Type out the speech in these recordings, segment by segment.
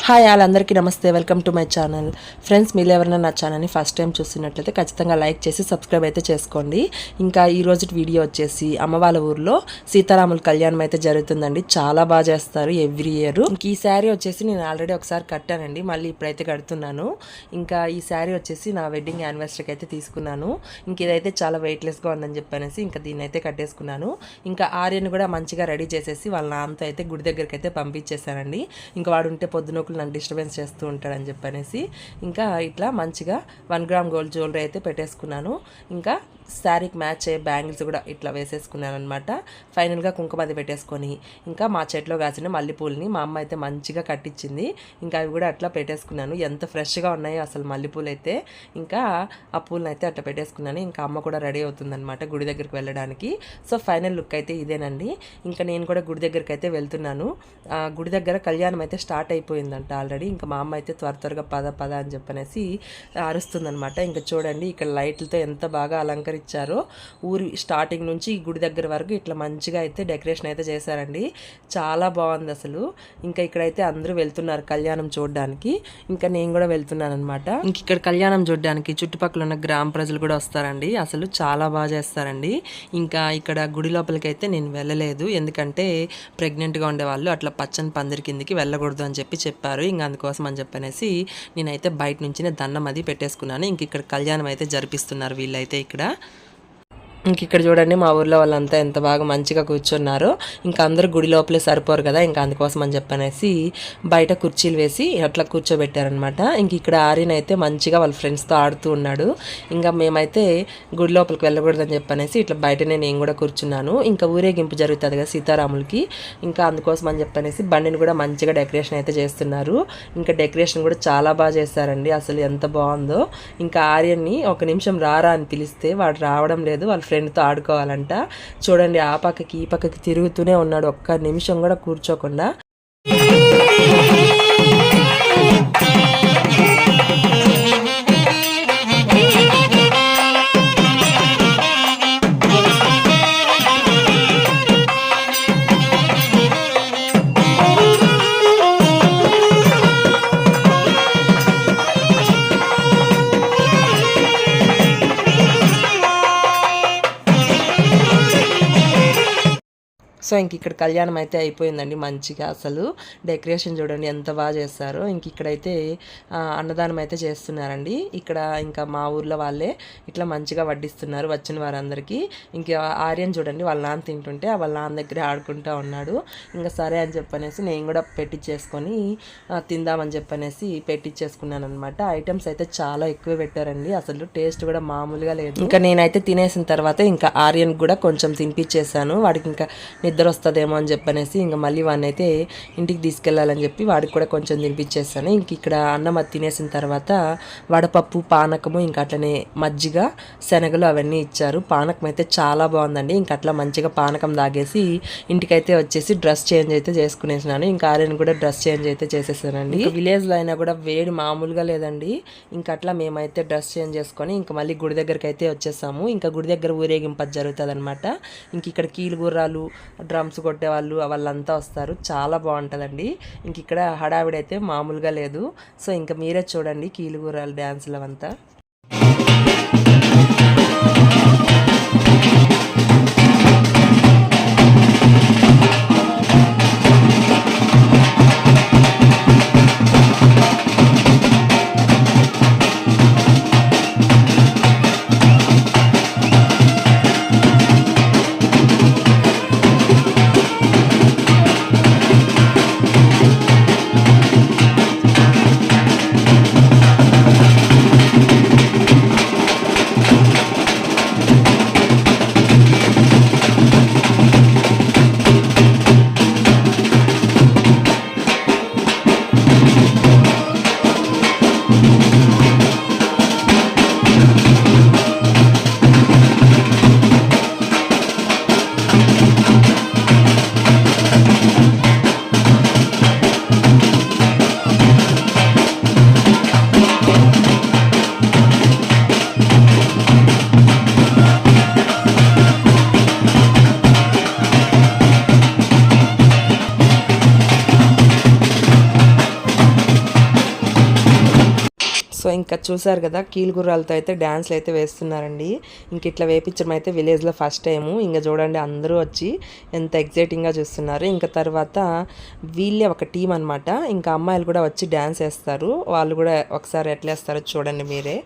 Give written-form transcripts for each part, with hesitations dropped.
Hi అందరికీ నమస్తే, welcome to my channel. Friends, మీరు ఎవరైనా నా ఛానల్ని ఫస్ట్ టైం చూస్తున్నట్లయితే ఖచ్చితంగా లైక్ చేసి సబ్స్క్రైబ్ అయితే చేసుకోండి. ఇంకా ఈ రోజు వీడియో వచ్చేసి అమ్మ వాళ్ళ ఊర్లో సీతారాముల కళ్యాణం అయితే జరుగుతుందండి. చాలా బాగా చేస్తారు ఎవ్రీ ఇయర్. ఇంక ఈ శారీ వచ్చేసి నేను ఆల్రెడీ ఒకసారి కట్టానండి, మళ్ళీ ఇప్పుడైతే కడుతున్నాను. ఇంకా ఈ శారీ వచ్చేసి నా వెడ్డింగ్ యానివర్సరీకి అయితే తీసుకున్నాను. ఇంక ఇదైతే చాలా వెయిట్లెస్గా ఉందని చెప్పనేసి ఇంకా దీన్ని అయితే కట్టేసుకున్నాను. ఇంకా ఆర్యను కూడా మంచిగా రెడీ చేసేసి వాళ్ళ నాన్నతో అయితే గుడి దగ్గరికి అయితే పంపించేశానండి. ఇంకా వాడు ఉంటే పొద్దునొకలు నన్ను డిస్టర్బెన్స్ చేస్తూ ఉంటాడని చెప్పనేసి ఇంకా ఇట్లా మంచిగా 1 గ్రామ్ గోల్డ్ జ్యువెలరీ అయితే పెట్టేసుకున్నాను. ఇంకా శారీకి మ్యాచ్ అయ్యే బ్యాంగిల్స్ కూడా ఇట్లా వేసేసుకున్నాను అనమాట. ఫైనల్గా కుంకుమ అది పెట్టేసుకొని ఇంకా మా చెట్లో కాసిన మల్లెపూలని మా అమ్మ అయితే మంచిగా కట్టించింది. ఇంకా అవి కూడా అట్లా పెట్టేసుకున్నాను. ఎంత ఫ్రెష్గా ఉన్నాయో అసలు మల్లెపూలు అయితే. ఇంకా ఆ పూలను అయితే అట్లా పెట్టేసుకున్నాను. ఇంకా అమ్మ కూడా రెడీ అవుతుందన్నమాట గుడి దగ్గరికి వెళ్ళడానికి. సో ఫైనల్ లుక్ అయితే ఇదేనండి. ఇంకా నేను కూడా గుడి దగ్గరికి అయితే వెళ్తున్నాను. గుడి దగ్గర కళ్యాణం అయితే స్టార్ట్ అయిపోయిందంట ఆల్రెడీ. ఇంకా మా అమ్మ అయితే త్వరగా పద అని చెప్పనేసి అరుస్తుందనమాట. ఇంకా చూడండి ఇక్కడ లైట్లతో ఎంత బాగా అలంకరించారో. ఊరి స్టార్టింగ్ నుంచి ఈ గుడి దగ్గర వరకు ఇట్లా మంచిగా అయితే డెకరేషన్ అయితే చేశారండి. చాలా బాగుంది అసలు. ఇంకా ఇక్కడైతే అందరూ వెళ్తున్నారు కళ్యాణం చూడడానికి. ఇంకా నేను కూడా వెళ్తున్నాను అనమాట. ఇంక ఇక్కడ కళ్యాణం చూడడానికి చుట్టుపక్కల ఉన్న గ్రామ ప్రజలు కూడా వస్తారండి. అసలు చాలా బాగా చేస్తారండి. ఇంకా ఇక్కడ గుడి లోపలికి అయితే నేను వెళ్ళలేదు, ఎందుకంటే ప్రెగ్నెంట్గా ఉండేవాళ్ళు అట్లా పచ్చని పందిరి కిందికి వెళ్ళకూడదు అని చెప్పారు. ఇంకా అందుకోసం అని చెప్పనేసి నేనైతే బయట నుంచి దండం అది పెట్టేసుకున్నాను. ఇంక ఇక్కడ కళ్యాణం అయితే జరిపిస్తున్నారు వీళ్ళైతే ఇక్కడ. ఇంక ఇక్కడ చూడండి మా ఊర్లో వాళ్ళంతా ఎంత బాగా మంచిగా కూర్చున్నారో. ఇంకా అందరూ గుడి లోపలే సరిపోరు కదా, ఇంకా అందుకోసం అని చెప్పనేసి బయట కుర్చీలు వేసి అట్లా కూర్చోబెట్టారనమాట. ఇంక ఇక్కడ ఆర్యన్ అయితే మంచిగా వాళ్ళ ఫ్రెండ్స్తో ఆడుతూ ఉన్నాడు. ఇంకా మేమైతే గుడి లోపలికి వెళ్ళకూడదని చెప్పనేసి ఇట్లా బయటనే నేను కూడా కూర్చున్నాను. ఇంకా ఊరేగింపు జరుగుతుంది కదా సీతారాములకి, ఇంకా అందుకోసం అని చెప్పనేసి బండిని కూడా మంచిగా డెకరేషన్ అయితే చేస్తున్నారు. ఇంకా డెకరేషన్ కూడా చాలా బాగా చేస్తారండి. అసలు ఎంత బాగుందో. ఇంకా ఆర్యన్ని ఒక నిమిషం రారా అని పిలిస్తే వాడు రావడం లేదు, వాళ్ళ ఫ్రెండ్తో ఆడుకోవాలంట. చూడండి ఆ పక్కకి ఈ పక్కకి తిరుగుతూనే ఉన్నాడు, ఒక్క నిమిషం కూడా కూర్చోకుండా. సో ఇంక ఇక్కడ కళ్యాణం అయితే అయిపోయిందండి మంచిగా. అసలు డెకరేషన్ చూడండి ఎంత బాగా చేస్తారో. ఇంక ఇక్కడైతే అన్నదానం అయితే చేస్తున్నారండి. ఇక్కడ ఇంకా మా ఊర్లో వాళ్ళే ఇట్లా మంచిగా వడ్డిస్తున్నారు వచ్చిన వారందరికీ. ఇంకా ఆర్యన్ చూడండి వాళ్ళ నాన్న తింటుంటే వాళ్ళ నాన్న దగ్గర ఆడుకుంటూ ఉన్నాడు. ఇంకా సరే అని చెప్పనేసి నేను కూడా పెట్టించేసుకొని తిందామని చెప్పనేసి పెట్టించేసుకున్నాను అనమాట. ఐటమ్స్ అయితే చాలా ఎక్కువ పెట్టారండి, అసలు టేస్ట్ కూడా మామూలుగా లేదు. ఇంకా నేనైతే తినేసిన తర్వాత ఇంకా ఆర్యన్ కూడా కొంచెం తినిపించేసాను. వాడికి ఇంకా నిద్ర వస్తుందేమో అని చెప్పనేసి ఇంకా మళ్ళీ వాడిని అయితే ఇంటికి తీసుకెళ్ళాలని చెప్పి వాడికి కూడా కొంచెం తినిపించేస్తాను. ఇంక ఇక్కడ అన్నం అది తినేసిన తర్వాత వడపప్పు, పానకము, ఇంకా అట్లనే మజ్జిగ, శనగలు అవన్నీ ఇచ్చారు. పానకం అయితే చాలా బాగుందండి. ఇంక అట్లా మంచిగా పానకం తాగేసి ఇంటికైతే వచ్చేసి డ్రెస్ చేంజ్ అయితే చేసుకునేసినాను. ఇంకా ఆర్యన్ కూడా డ్రెస్ చేంజ్ అయితే చేసేసానండి. విలేజ్లో అయినా కూడా వేడి మామూలుగా లేదండి. ఇంకా అట్లా మేమైతే డ్రెస్ చేంజ్ చేసుకొని ఇంకా మళ్ళీ గుడి దగ్గరికి అయితే వచ్చేసాము. ఇంకా గుడి దగ్గర ఊరేగింపు జరుగుతుంది అనమాట. ఇంక ఇక్కడ కీలు గుర్రాలు, డ్రమ్స్ కొట్టే వాళ్ళంతా వస్తారు. చాలా బాగుంటుందండి. ఇంక ఇక్కడ హడావిడైతే మామూలుగా లేదు. సో ఇంకా మీరే చూడండి కీలుగురాలు డ్యాన్సులు అవంతా. ఇంకా చూసారు కదా కీలుగుర్రాలతో అయితే డ్యాన్స్లు అయితే వేస్తున్నారండి. ఇంక ఇట్లా వేపించడం అయితే విలేజ్లో ఫస్ట్ టైము. ఇంకా చూడండి అందరూ వచ్చి ఎంత ఎగ్జైటింగ్గా చూస్తున్నారు. ఇంకా తర్వాత వీళ్ళే ఒక టీం అనమాట. ఇంకా అమ్మాయిలు కూడా వచ్చి డ్యాన్స్ వేస్తారు. వాళ్ళు కూడా ఒకసారి ఎట్లా వేస్తారో చూడండి మీరే.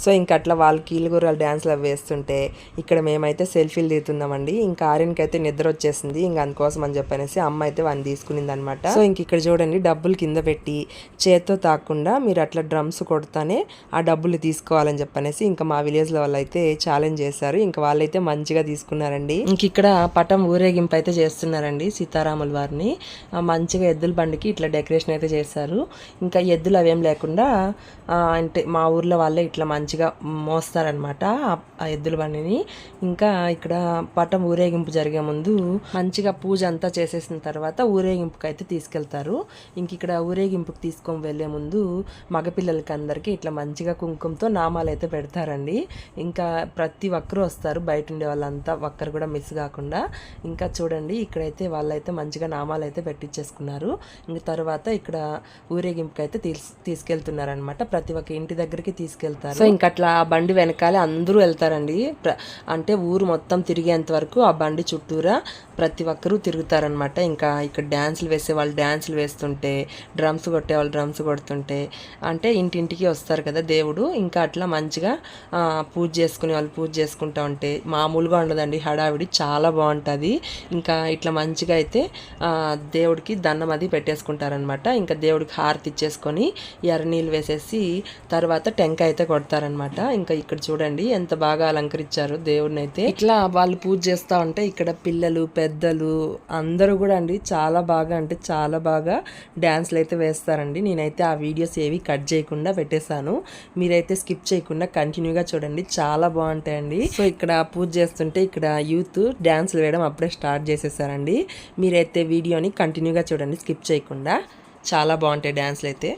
సో ఇంకా అట్లా వాళ్ళు కీలుగుర్రాలు డ్యాన్స్లు అవి వేస్తుంటే ఇక్కడ మేమైతే సెల్ఫీలు దిగుతున్నామండి. ఇంకా ఆర్యన్కి అయితే నిద్ర వచ్చేసింది. ఇంకా అందుకోసం అని చెప్పనేసి అమ్మ అయితే వాడిని తీసుకునింది అనమాట. సో ఇంక ఇక్కడ చూడండి డబ్బులు కింద పెట్టి చేత్తో తాకుండా మీరు అట్లా డ్రమ్స్ కొడతానే ఆ డబ్బులు తీసుకోవాలని చెప్పనేసి ఇంకా మా విలేజ్లో వాళ్ళు అయితే ఛాలెంజ్ చేశారు. ఇంకా వాళ్ళైతే మంచిగా తీసుకున్నారండి. ఇంక ఇక్కడ పటం ఊరేగింపు అయితే చేస్తున్నారండి సీతారాముల వారిని. మంచిగా ఎద్దుల బండికి ఇట్లా డెకరేషన్ అయితే చేశారు. ఇంకా ఎద్దులు అవేం లేకుండా అంటే మా ఊర్లో వాళ్ళే ఇట్లా మంచిగా మోస్తారనమాట ఆ ఎద్దుల బండిని. ఇంకా ఇక్కడ పటం ఊరేగింపు జరిగే ముందు మంచిగా పూజ అంతా చేసేసిన తర్వాత ఊరేగింపుకి అయితే తీసుకెళ్తారు. ఇంక ఇక్కడ ఊరేగింపుకి తీసుకొని వెళ్లే ముందు మగపిల్లలకి అందరికీ ఇట్లా మంచిగా కుంకుమతో నామాలు అయితే పెడతారండి. ఇంకా ప్రతి ఒక్కరూ వస్తారు, బయట ఉండే వాళ్ళంతా ఒక్కరు కూడా మిస్ కాకుండా. ఇంకా చూడండి ఇక్కడైతే వాళ్ళైతే మంచిగా నామాలు అయితే పెట్టించేసుకున్నారు. ఇంక తర్వాత ఇక్కడ ఊరేగింపుకి అయితే తీసుకెళ్తున్నారనమాట. ప్రతి ఒక్క ఇంటి దగ్గరికి తీసుకెళ్తారు. సో ఇంకా అట్లా ఆ బండి వెనకాలే అందరూ వెళ్తారండి. అంటే ఊరు మొత్తం తిరిగేంత వరకు ఆ బండి చుట్టూరా ప్రతి ఒక్కరూ తిరుగుతారనమాట. ఇంకా ఇక్కడ డ్యాన్సులు వేసే వాళ్ళు డ్యాన్సులు వేస్తుంటే, డ్రమ్స్ కొట్టే వాళ్ళు డ్రమ్స్ కొడుతుంటే, అంటే ఇంటింటికి వస్తారు కదా దేవుడు. ఇంకా అట్లా మంచిగా పూజ చేసుకునే వాళ్ళు పూజ చేసుకుంటా ఉంటే మామూలుగా ఉండదండి, హడావిడి చాలా బాగుంటుంది. ఇంకా ఇట్లా మంచిగా అయితే దేవుడికి దండం అది పెట్టేసుకుంటారనమాట. ఇంకా దేవుడికి హారతి ఇచ్చేసుకొని ఎర్రనీళ్ళు వేసేసి తర్వాత టెంకాయ అయితే కొడతారనమాట. ఇంకా ఇక్కడ చూడండి ఎంత బాగా అలంకరించారు దేవుడిని అయితే. ఇట్లా వాళ్ళు పూజ చేస్తూ ఉంటే ఇక్కడ పిల్లలు పెద్దలు అందరూ కూడా అండి చాలా బాగా అంటే చాలా బాగా డ్యాన్స్లు అయితే వేస్తారండి. నేనైతే ఆ వీడియోస్ ఏవి కట్ చేయకుండా పెట్టేశాను, మీరైతే స్కిప్ చేయకుండా కంటిన్యూగా చూడండి, చాలా బాగుంటాయండి. సో ఇక్కడ పూజ చేస్తుంటే ఇక్కడ యూత్ డ్యాన్స్లు వేయడం అప్పుడే స్టార్ట్ చేసేసారండి. మీరైతే వీడియోని కంటిన్యూగా చూడండి స్కిప్ చేయకుండా, చాలా బాగుంటాయి డ్యాన్స్లు అయితే.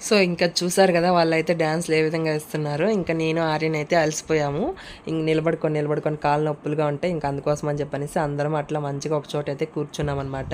సో ఇంకా చూసారు కదా వాళ్ళైతే డ్యాన్స్లు ఏ విధంగా వేస్తున్నారు. ఇంకా నేను ఆర్యన్ అయితే అలసిపోయాము. ఇంక నిలబడుకొని కాళ్ళు నొప్పులుగా ఉంటాయి. ఇంకా అందుకోసం అని చెప్పనేసి అందరం అట్లా మంచిగా ఒక చోట అయితే కూర్చున్నాం అనమాట.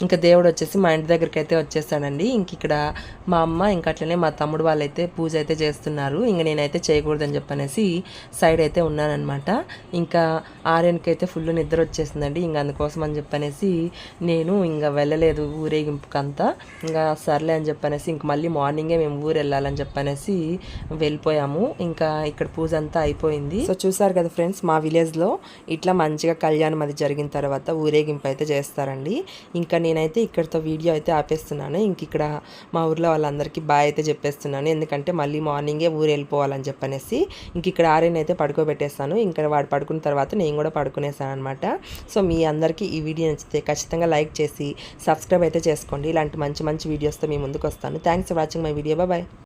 ఇంకా దేవుడు వచ్చేసి మా ఇంటి దగ్గరికి అయితే వచ్చేసాడండి. ఇంక ఇక్కడ మా అమ్మ ఇంకా అట్లనే మా తమ్ముడు వాళ్ళైతే పూజ అయితే చేస్తున్నారు. ఇంక నేనైతే చేయకూడదని చెప్పనేసి సైడ్ అయితే ఉన్నానమాట. ఇంకా ఆర్యన్కి అయితే ఫుల్ నిద్ర వచ్చేసిందండి. ఇంక అందుకోసం అని చెప్పనేసి నేను ఇంకా వెళ్ళలేదు ఊరేగింపుకంతా. ఇంకా సర్లే అని చెప్పనేసి ఇంక మళ్ళీ మార్నింగే మేము ఊరు వెళ్ళాలని చెప్పనేసి వెళ్ళిపోయాము. ఇంకా ఇక్కడ పూజ అంతా అయిపోయింది. సో చూసారు కదా ఫ్రెండ్స్, మా విలేజ్లో ఇట్లా మంచిగా కళ్యాణం అది జరిగిన తర్వాత ఊరేగింపు అయితే చేస్తారండి. ఇంకా నేనైతే ఇక్కడితో వీడియో అయితే ఆపేస్తున్నాను. ఇంక ఇక్కడ మా ఊర్లో వాళ్ళందరికీ బాయ్ అయితే చెప్పేస్తున్నాను. ఎందుకంటే మళ్ళీ మార్నింగే ఊరు వెళ్ళిపోవాలని చెప్పనేసి ఇంక ఇక్కడ ఆర్యన్ అయితే పడుకోబెట్టేస్తాను. ఇంకా వాడు పడుకున్న తర్వాత నేను కూడా పడుకునేసాను అనమాట. సో మీ అందరికీ ఈ వీడియో నచ్చితే ఖచ్చితంగా లైక్ చేసి సబ్స్క్రైబ్ అయితే చేసుకోండి. ఇలాంటి మంచి మంచి వీడియోస్తో మీ ముందుకు వస్తాను. Thanks for watching my video. Bye.